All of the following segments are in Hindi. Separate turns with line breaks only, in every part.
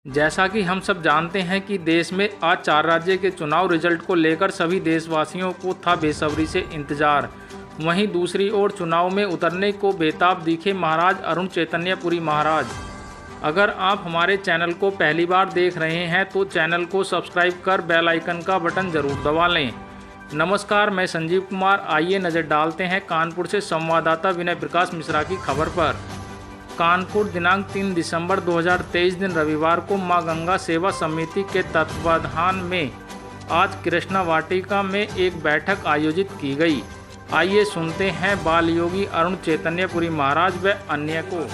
जैसा कि हम सब जानते हैं कि देश में आज 4 राज्य के चुनाव रिजल्ट को लेकर सभी देशवासियों को था बेसब्री से इंतजार। वहीं दूसरी ओर चुनाव में उतरने को बेताब दिखे महाराज अरुण चैतन्यपुरी महाराज। अगर आप हमारे चैनल को पहली बार देख रहे हैं तो चैनल को सब्सक्राइब कर बेल आइकन का बटन जरूर दबा लें। नमस्कार, मैं संजीव कुमार। आइए नज़र डालते हैं कानपुर से संवाददाता विनय प्रकाश मिश्रा की खबर पर। कानपुर दिनांक 3 दिसंबर 2023 दिन रविवार को मां गंगा सेवा समिति के तत्वाधान में आज कृष्णा वाटिका में एक बैठक आयोजित की गई। आइए सुनते हैं बाल योगी अरुण चैतन्यपुरी महाराज व अन्य को।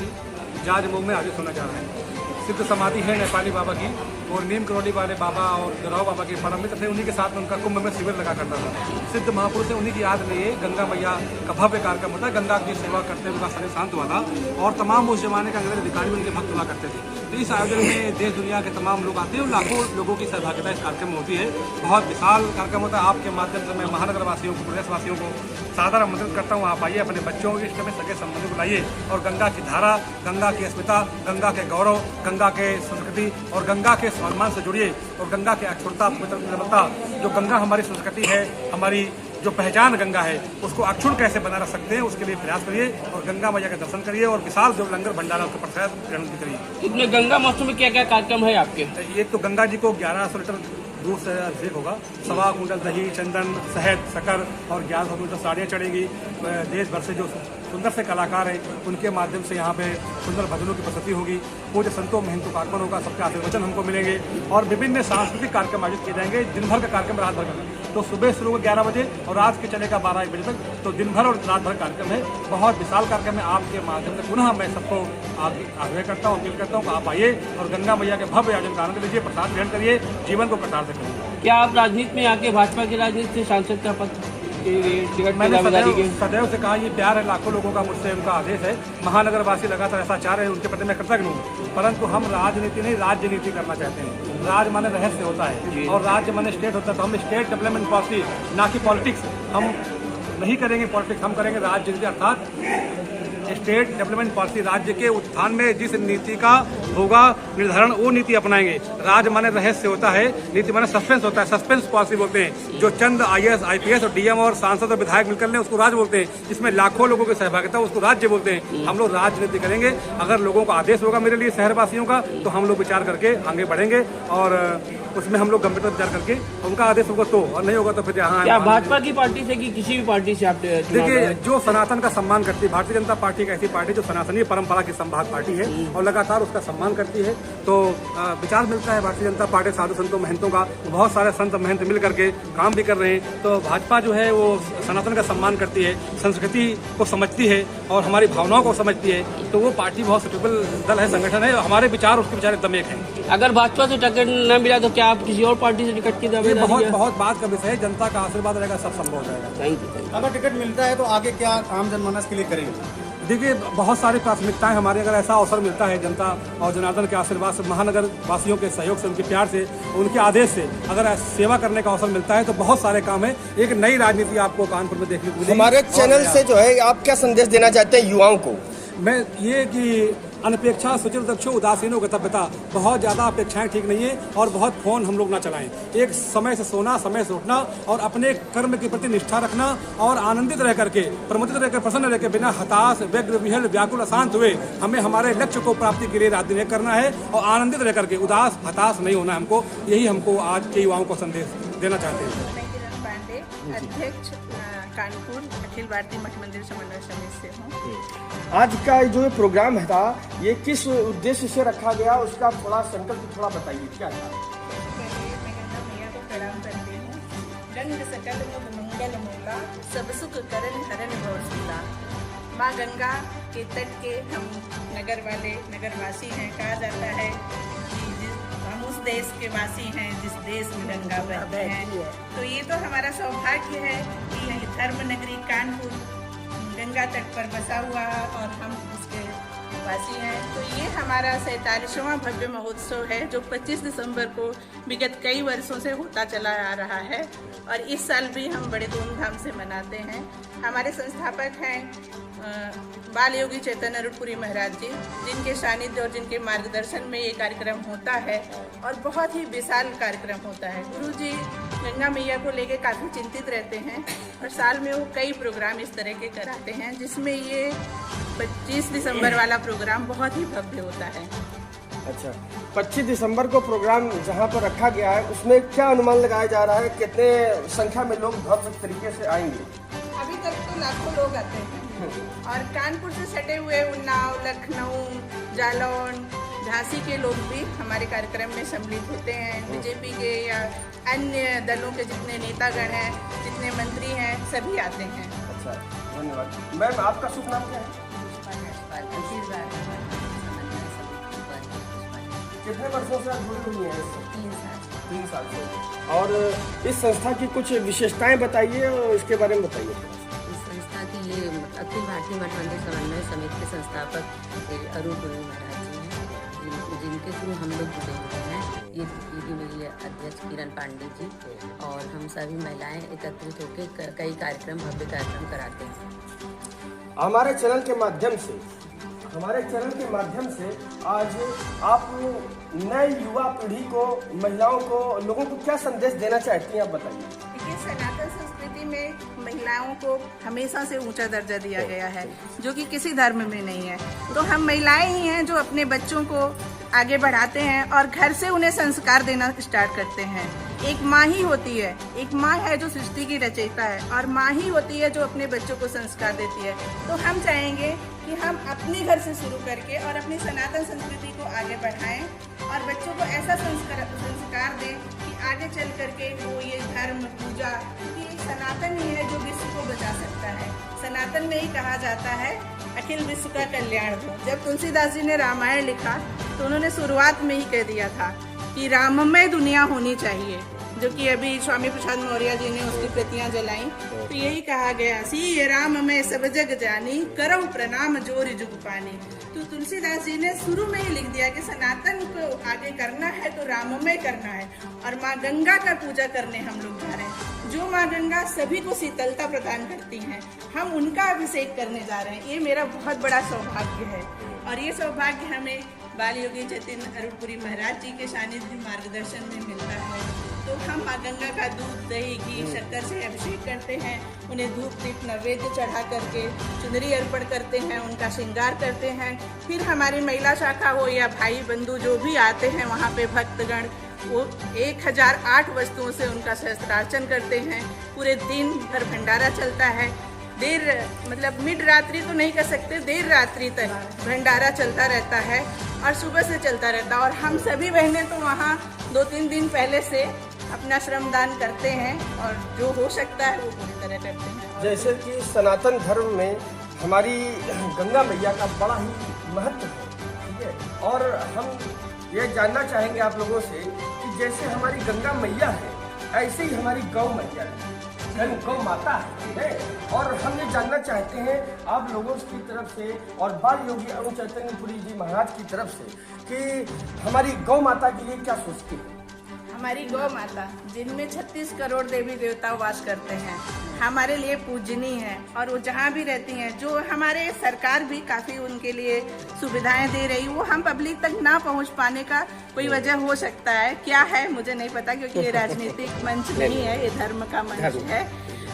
जाजमऊ में आयोजित होना जा रहे हैं। सिद्ध समाधि है नेपाली बाबा की और नीम करोली वाले बाबा और गराव बाबा के परम मित्र थे। उन्हीं के साथ में उनका कुंभ में शिविर लगा करता था। सिद्ध महापुरुष है, उन्हीं की याद में ये गंगा मैया का भव्य कार्यक्रम होता है। गंगा की सेवा करते हुए उनका शरीर शांत हुआ था और तमाम उस जमाने के अंग्रेज अधिकारी उनके भक्त हुआ करते थे। तो इस आयोजन में देश दुनिया के तमाम लोग आते हैं और लाखों लोगों की सहभागिता इस कार्यक्रम में होती है। बहुत विशाल कार्यक्रम होता है। आपके माध्यम से मैं महानगर वासियों को, प्रदेशवासियों को सादर आमंत्रित करता हूँ। आप आइए, अपने बच्चों के इष्ट में सगे संबंधी बुलाइए और गंगा की धारा, गंगा की अस्मिता, गंगा के गौरव, गंगा के संस्कृति और गंगा के सम्मान से जुड़िए और गंगा की अक्षुणता, पवित्रता, जो गंगा हमारी संस्कृति है, हमारी जो पहचान गंगा है, उसको अक्षुण कैसे बना रख सकते हैं, उसके लिए प्रयास करिए और गंगा मैया के दर्शन करिए और विशाल जो लंगर भंडारा उसका प्रसाद ग्रहण करिए।
इसमें गंगा महोत्सव में क्या क्या कार्यक्रम है आपके?
एक तो गंगा जी को 1100 लीटर दूध से अभिषेक होगा। 1.25 कुंटल दही, चंदन, शहद, शक्कर और 1100 कुंटल साड़ियाँ चढ़ेगी। देश भर से जो सुंदर से कलाकार हैं उनके माध्यम से यहाँ पे सुंदर भजनों की प्रस्तुति होगी। पूज्य संतों, महंतों का आगमन होगा, सबके आशीर्वचन हमको मिलेंगे और विभिन्न सांस्कृतिक कार्यक्रम आयोजित किए जाएंगे। दिन भर का कार्यक्रम, रात भर का, तो सुबह शुरू होगा 11 बजे और रात के चलेगा 12-1 बजे तक। तो दिन भर और रात भर कार्यक्रम है। बहुत विशाल कार्यक्रम है। आपके माध्यम से पुनः मैं सबको आग्रह करता हूँ, अपील करता हूँ कि आप आइए और गंगा मैया के भव्य आयोजन का आनंद लीजिए, प्रसाद ग्रहण करिए, जीवन को प्रसाद करिए।
क्या आप राजनीति में आके भाजपा की राजनीति से सांसद का पद टिकट
मैंने सदैव से कहा, ये प्यार है लाखों लोगों का, मुझसे उनका आदेश है। महानगर वासी लगातार ऐसा चाह रहे हैं, उनके प्रति मैं कृतज्ञ हूँ। परंतु हम राजनीति नहीं, राज्य नीति करना चाहते हैं। राज माने रहस्य होता है और राज्य माने स्टेट होता है। तो हम स्टेट डेवलपमेंट पॉलिसी, ना कि पॉलिटिक्स, हम नहीं करेंगे पॉलिटिक्स, हम करेंगे राज्य नीति, अर्थात स्टेट डेवलपमेंट पॉलिसी। राज्य के उत्थान में जिस नीति का होगा निर्धारण, वो नीति अपनाएंगे। राज माने रहस्य होता है, नीति माने सस्पेंस होता है। सस्पेंस पॉलिसी बोलते हैं। जो चंद IAS, IPS और DM और सांसद और विधायक मिलकर लें, उसको राज बोलते हैं। जिसमें लाखों लोगों की सहभागिता, उसको राज्य बोलते हैं। हम लोग राजनीति करेंगे। अगर लोगों का आदेश होगा मेरे लिए, शहरवासियों का, तो हम लोग विचार करके आगे बढ़ेंगे और उसमें हम लोग गंभीरता विचार करके, उनका आदेश होगा तो, और नहीं होगा तो फिर यहाँ।
क्या भाजपा की पार्टी से कि किसी भी पार्टी से आप?
देखिए, जो सनातन का सम्मान करती है, भारतीय जनता पार्टी एक ऐसी पार्टी जो सनातनीय परंपरा की संभाग पार्टी है और लगातार उसका सम्मान करती है। तो विचार मिलता है भारतीय जनता पार्टी साधु संतों, महंतों का। बहुत सारे संत महंत मिल करके काम भी कर रहे हैं। तो भाजपा जो है वो सनातन का सम्मान करती है, संस्कृति को समझती है और हमारी भावनाओं को समझती है। तो वो पार्टी बहुत सुटेबल दल है, संगठन है। हमारे विचार, उसके विचार एकदम एक है।
अगर भाजपा से टिकट न मिला तो क्या आप किसी और पार्टी से टिकट की दावेदारी?
बहुत बात का विषय है। जनता का आशीर्वाद रहेगा, सब संभव हो जाएगा।
Thank you.
अगर टिकट मिलता है तो आगे क्या आम जनमानस के लिए करेंगे?
देखिए, बहुत सारी प्राथमिकताएं हमारे, अगर ऐसा अवसर मिलता है जनता और जनार्दन के आशीर्वाद से, महानगर वासियों के सहयोग से, उनके प्यार से, उनके आदेश से अगर सेवा करने का अवसर मिलता है तो बहुत सारे काम है। एक नई राजनीति आपको कानपुर में देखने को मिलेगी।
हमारे चैनल से जो है आप क्या संदेश देना चाहते हैं युवाओं को?
मैं ये कि अनपेक्षा सुचिर दक्षो उदासीनो गतव्यता, बहुत ज़्यादा अपेक्षाएं ठीक नहीं है और बहुत फोन हम लोग ना चलाएं। एक समय से सोना, समय से उठना और अपने कर्म के प्रति निष्ठा रखना और आनंदित रह करके, प्रमुदित रहकर, प्रसन्न रहकर, बिना हताश, व्यग्र, विहल, व्याकुल, अशांत हुए हमें हमारे लक्ष्य को प्राप्ति के लिए रात दिन करना है और आनंदित रह करके उदास, हताश नहीं होना है हमको। यही हमको आज के युवाओं को संदेश देना चाहते हैं।
अध्यक्ष कानपुर अखिल भारतीय मठ मंदिर समन्वय समिति से हूँ।
आज का जो ये प्रोग्राम था, ये किस उद्देश्य से रखा गया, उसका थोड़ा संकल्प थोड़ा बताइए, क्या था?
पहले मैं गंगा मैया को प्रणाम करती हूँ। गंग सकल मुद मंगल मूला, सब सुख करन हरन भवसूला। माँ गंगा के तट के हम नगर वाले, नगरवासी हैं। कहा जाता है कि हम उस देश के वासी हैं जिस देश में गंगा बहती है। तो ये तो हमारा सौभाग्य है कि धर्म नगरी कानपुर गंगा तट पर बसा हुआ है और हम उसके वासी हैं। तो ये हमारा 47वां भव्य महोत्सव है जो 25 दिसंबर को विगत कई वर्षों से होता चला आ रहा है और इस साल भी हम बड़े धूमधाम से मनाते हैं। हमारे संस्थापक हैं बाल योगी चैतन्य अरुणपुरी महाराज जी, जिनके सानिध्य और जिनके मार्गदर्शन में ये कार्यक्रम होता है और बहुत ही विशाल कार्यक्रम होता है। गुरु जी गंगा मैया को लेके काफ़ी चिंतित रहते हैं और साल में वो कई प्रोग्राम इस तरह के कराते हैं, जिसमें ये 25 दिसंबर वाला प्रोग्राम बहुत ही भव्य होता है।
अच्छा, 25 दिसंबर को प्रोग्राम जहाँ पर रखा गया है उसमें क्या अनुमान लगाया जा रहा है, कितने संख्या में लोग भव्य तरीके से आएंगे?
अभी तक तो लाखों लोग आते हैं और कानपुर से सटे हुए उन्नाव, लखनऊ, जालौन, झांसी के लोग भी हमारे कार्यक्रम में सम्मिलित होते हैं। बीजेपी के या अन्य दलों के जितने नेतागण हैं, जितने मंत्री हैं, सभी आते हैं।
अच्छा, धन्यवाद। मैम, आपका शुभ नाम क्या है? कितने वर्षों से आप जुड़ी हुई हैं? 3 साल से। और इस संस्था की कुछ विशेषताएं बताइए और इसके बारे में बताइए।
इस संस्था की ये अखिल भारतीय मठ मंदिर समन्वय समिति के संस्थापक अरुणपुरी महाराज जी हैं, जिनके थ्रू हम लोग जुड़े हुए हैं। ये दीदी मेरी अध्यक्ष किरण पांडे जी और हम सभी महिलाएं एकत्रित होकर कई कार्यक्रम, भव्य कार्यक्रम कराते हैं।
हमारे चैनल के माध्यम से आज आप नए युवा पीढ़ी को, महिलाओं को, लोगों को क्या संदेश देना चाहती हैं, आप बताइए।
देखिए, सनातन संस्कृति में महिलाओं को हमेशा से ऊंचा दर्जा दिया गया है, जो कि किसी धर्म में नहीं है। तो हम महिलाएं ही हैं जो अपने बच्चों को आगे बढ़ाते हैं और घर से उन्हें संस्कार देना स्टार्ट करते हैं। एक माँ ही होती है, एक माँ है जो सृष्टि की रचयिता है और माँ ही होती है जो अपने बच्चों को संस्कार देती है। तो हम चाहेंगे कि हम अपने घर से शुरू करके और अपनी सनातन संस्कृति को आगे बढ़ाएं और बच्चों को ऐसा संस्कार दें कि आगे चल करके वो ये धर्म, पूजा, क्योंकि सनातन ही है जो विश्व को बचा सकता है। सनातन में ही कहा जाता है अखिल विश्व का कल्याण हो। जब तुलसीदास जी ने रामायण लिखा तो उन्होंने शुरुआत में ही कह दिया था कि राममय दुनिया होनी चाहिए, जो कि अभी स्वामी प्रसाद मौर्य जी ने उसकी प्रतियां जलाई। तो यही कहा गया, सी राम में सब जग जानी, करऊ प्रणाम जोर जुग पानी। तो तुलसीदास जी ने शुरू में ही लिख दिया कि सनातन को आगे करना है तो राममय करना है। और माँ गंगा का पूजा करने हम लोग जा रहे हैं, जो माँ गंगा सभी को शीतलता प्रदान करती हैं, हम उनका अभिषेक करने जा रहे हैं। ये मेरा बहुत बड़ा सौभाग्य है और ये सौभाग्य हमें बाल योगी चैतन्य अरुणपुरी महाराज जी के सानिध्य मार्गदर्शन में मिलता है। तो हम माँ गंगा का दूध, दही, घी, शक्कर से अभिषेक करते हैं, उन्हें धूप दीप नैवेद्य चढ़ा करके चुनरी अर्पण करते हैं, उनका श्रृंगार करते हैं। फिर हमारी महिला शाखा हो या भाई बंधु जो भी आते हैं वहाँ पे भक्तगण, वो 1008 वस्तुओं से उनका सहस्त्रार्चन करते हैं। पूरे दिन भर भंडारा चलता है। मतलब मिड रात्रि तो नहीं कर सकते, देर रात्रि तक भंडारा चलता रहता है और सुबह से चलता रहता है। और हम सभी बहनें तो वहाँ 2-3 दिन पहले से अपना श्रमदान करते हैं और जो हो सकता है वो पूरी तरह करते हैं।
जैसे कि सनातन धर्म में हमारी गंगा मैया का बड़ा ही महत्व है, ठीक है। और हम ये जानना चाहेंगे आप लोगों से कि जैसे हमारी गंगा मैया है, ऐसे ही हमारी गौ मैया है, गौ माता है। और हम ये जानना चाहते हैं आप लोगों की तरफ से और बाल योगी अरुण चैतन्यपुरी जी महाराज की तरफ से कि हमारी गौ माता के लिए क्या सोचती है।
हमारी गौ माता, जिनमें 36 करोड़ देवी देवता वास करते हैं, हमारे लिए पूजनीय है और वो जहाँ भी रहती हैं, जो हमारे सरकार भी काफ़ी उनके लिए सुविधाएं दे रही, वो हम पब्लिक तक ना पहुँच पाने का कोई वजह हो सकता है। क्या है मुझे नहीं पता, क्योंकि ये राजनीतिक मंच नहीं है, ये धर्म का मंच है।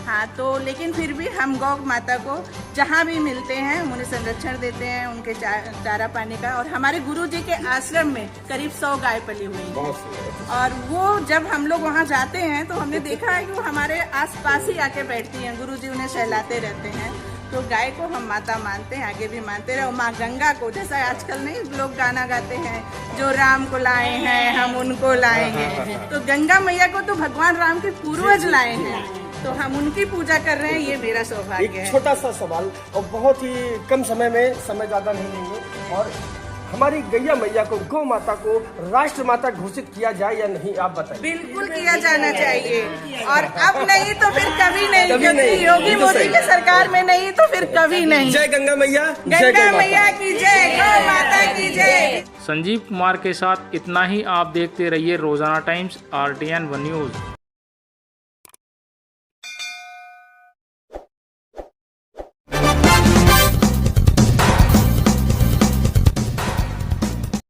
हाँ, तो लेकिन फिर भी हम गौ माता को जहाँ भी मिलते हैं उन्हें संरक्षण देते हैं, उनके चारा पानी का। और हमारे गुरु जी के आश्रम में करीब 100 गाय पली हुई है और वो जब हम लोग वहाँ जाते हैं तो हमने देखा है कि वो हमारे आसपास ही आके बैठती हैं। गुरु जी उन्हें सहलाते रहते हैं। तो गाय को हम माता मानते हैं, आगे भी मानते रहे। और माँ गंगा को, जैसा आजकल नहीं लोग गाना गाते हैं, जो राम को लाए हैं हम उनको लाएंगे, तो गंगा मैया को तो भगवान राम के पूर्वज लाए हैं, तो हम उनकी पूजा कर रहे हैं। ये मेरा सौभाग्य है।
एक छोटा सा सवाल और बहुत ही कम समय में, समय ज़्यादा नहीं लेंगे, और हमारी गैया मैया को, गौ माता को राष्ट्र माता घोषित किया जाए या नहीं, आप बताइए।
बिल्कुल किया जाना चाहिए, और अब नहीं तो फिर कभी नहीं,
कभी नहीं।
योगी मोदी की सरकार में नहीं तो फिर कभी नहीं।
जय गंगा मैया,
गंगा मैया की जय, गौ माता की जय।
संजीव कुमार के साथ इतना ही। आप देखते रहिए रोजाना टाइम्स RTN 1 न्यूज़।